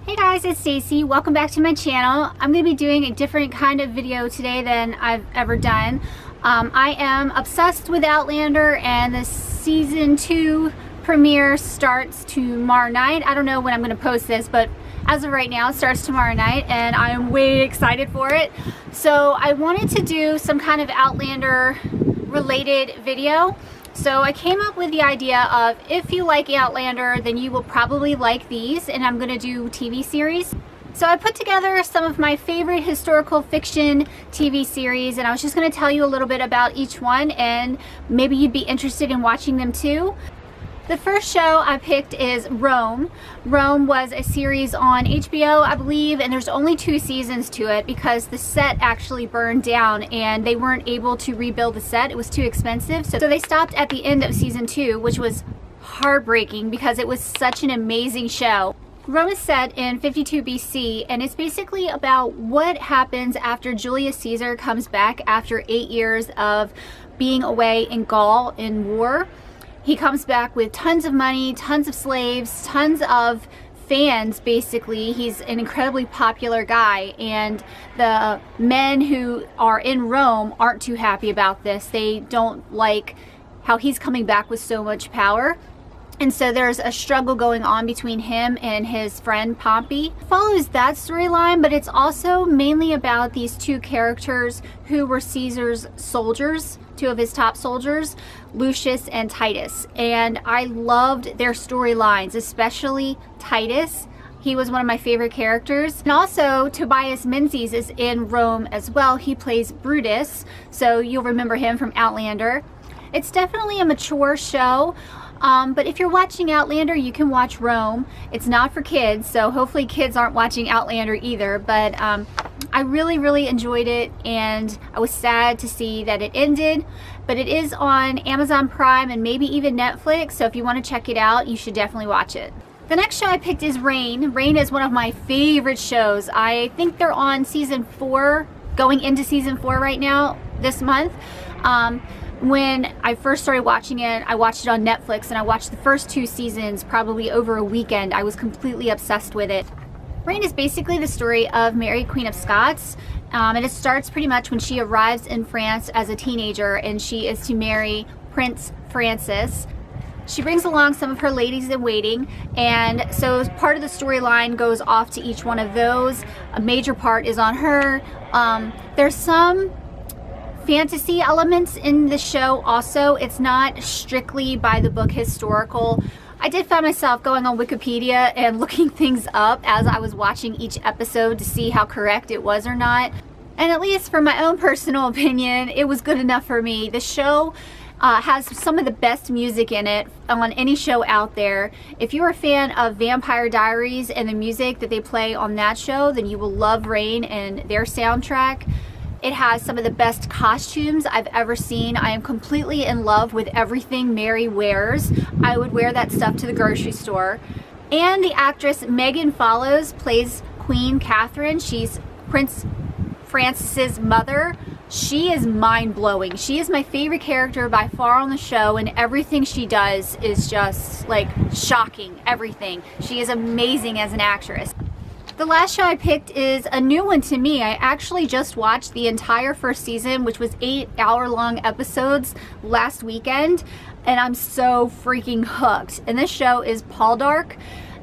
Hey guys, it's Stacy. Welcome back to my channel. I'm going to be doing a different kind of video today than I've ever done. I am obsessed with Outlander, and the season 2 premiere starts tomorrow night. I don't know when I'm going to post this, but as of right now it starts tomorrow night and I'm way excited for it. So I wanted to do some kind of Outlander related video. So I came up with the idea of, if you like Outlander, then you will probably like these, and I'm going to do TV series. So I put together some of my favorite historical fiction TV series, and I was just going to tell you a little bit about each one, and maybe you'd be interested in watching them too. The first show I picked is Rome. Rome was a series on HBO, I believe, and there's only 2 seasons to it because the set actually burned down and they weren't able to rebuild the set. It was too expensive. So they stopped at the end of season 2, which was heartbreaking because it was such an amazing show. Rome is set in 52 BC, and it's basically about what happens after Julius Caesar comes back after 8 years of being away in Gaul in war. He comes back with tons of money, tons of slaves, tons of fans, basically. He's an incredibly popular guy, and the men who are in Rome aren't too happy about this. They don't like how he's coming back with so much power. And so there's a struggle going on between him and his friend Pompey. It follows that storyline, but it's also mainly about these 2 characters who were Caesar's soldiers, 2 of his top soldiers, Lucius and Titus. And I loved their storylines, especially Titus. He was one of my favorite characters. And also Tobias Menzies is in Rome as well. He plays Brutus, so you'll remember him from Outlander. It's definitely a mature show. But if you're watching Outlander, you can watch Rome. It's not for kids, so hopefully kids aren't watching Outlander either. But I really enjoyed it, and I was sad to see that it ended. But it is on Amazon Prime and maybe even Netflix, so if you want to check it out, you should definitely watch it. The next show I picked is Reign. Reign is one of my favorite shows. I think they're on season 4, going into season 4 right now, this month. When I first started watching it, I watched it on Netflix, and I watched the first 2 seasons probably over a weekend. I was completely obsessed with it. Reign is basically the story of Mary, Queen of Scots, and it starts pretty much when she arrives in France as a teenager, and she is to marry Prince Francis. She brings along some of her ladies-in-waiting, and so part of the storyline goes off to each one of those. A major part is on her. There's some fantasy elements in the show also. It's not strictly by the book historical. I did find myself going on Wikipedia and looking things up as I was watching each episode to see how correct it was or not. And at least for my own personal opinion, it was good enough for me. The show has some of the best music in it on any show out there. If you're a fan of Vampire Diaries and the music that they play on that show, then you will love Reign and their soundtrack. It has some of the best costumes I've ever seen. I am completely in love with everything Mary wears. I would wear that stuff to the grocery store. And the actress Megan Follows plays Queen Catherine. She's Prince Francis's mother. She is mind-blowing. She is my favorite character by far on the show, and everything she does is just like shocking. Everything. She is amazing as an actress. The last show I picked is a new one to me. I actually just watched the entire first season, which was 8-hour-long episodes last weekend, and I'm so freaking hooked. And this show is Poldark.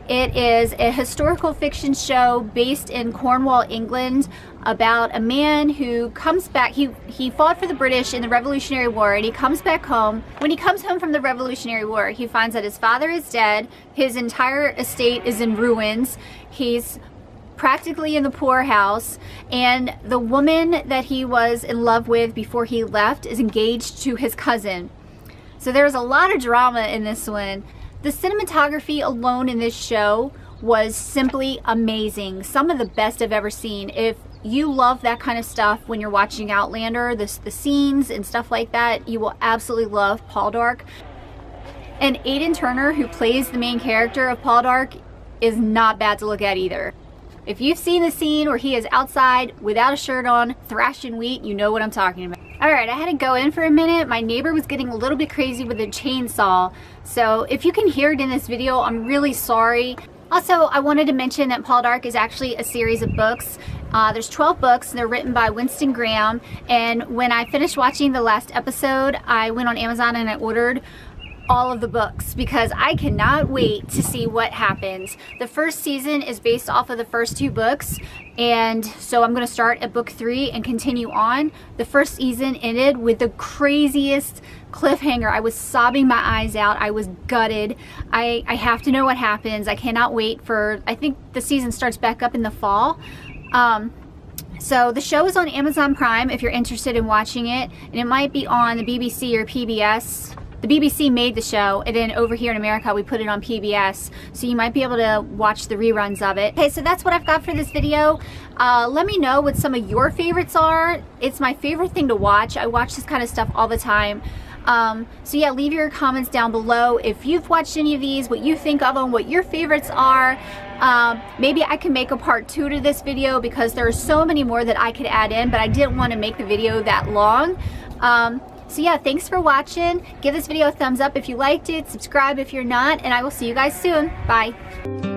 It is a historical fiction show based in Cornwall, England, about a man who comes back. He fought for the British in the Revolutionary War, and he comes back home. When he comes home from the Revolutionary War, he finds that his father is dead, his entire estate is in ruins, he's practically in the poorhouse, and the woman that he was in love with before he left is engaged to his cousin. So there's a lot of drama in this one. The cinematography alone in this show was simply amazing. Some of the best I've ever seen. If you love that kind of stuff when you're watching Outlander, the scenes and stuff like that, you will absolutely love Poldark. And Aidan Turner, who plays the main character of Poldark, is not bad to look at either. If you've seen the scene where he is outside without a shirt on, thrashing wheat, you know what I'm talking about. Alright, I had to go in for a minute. My neighbor was getting a little bit crazy with a chainsaw. So if you can hear it in this video, I'm really sorry. Also, I wanted to mention that Poldark is actually a series of books. There's 12 books, and they're written by Winston Graham. And when I finished watching the last episode, I went on Amazon and I ordered all of the books because I cannot wait to see what happens. The first season is based off of the first 2 books, and so I'm going to start at book 3 and continue on. The first season ended with the craziest cliffhanger. I was sobbing my eyes out. I was gutted. I have to know what happens. I cannot wait for, I think the season starts back up in the fall. So the show is on Amazon Prime if you're interested in watching it, and it might be on the BBC or PBS. The BBC made the show, and then over here in America we put it on PBS, so you might be able to watch the reruns of it. Okay, so that's what I've got for this video. Let me know what some of your favorites are. It's my favorite thing to watch. I watch this kind of stuff all the time. So yeah, leave your comments down below if you've watched any of these, what you think of them, what your favorites are. Maybe I can make a part 2 to this video because there are so many more that I could add in, but I didn't want to make the video that long. So yeah, thanks for watching. Give this video a thumbs up if you liked it, subscribe if you're not, and I will see you guys soon. Bye.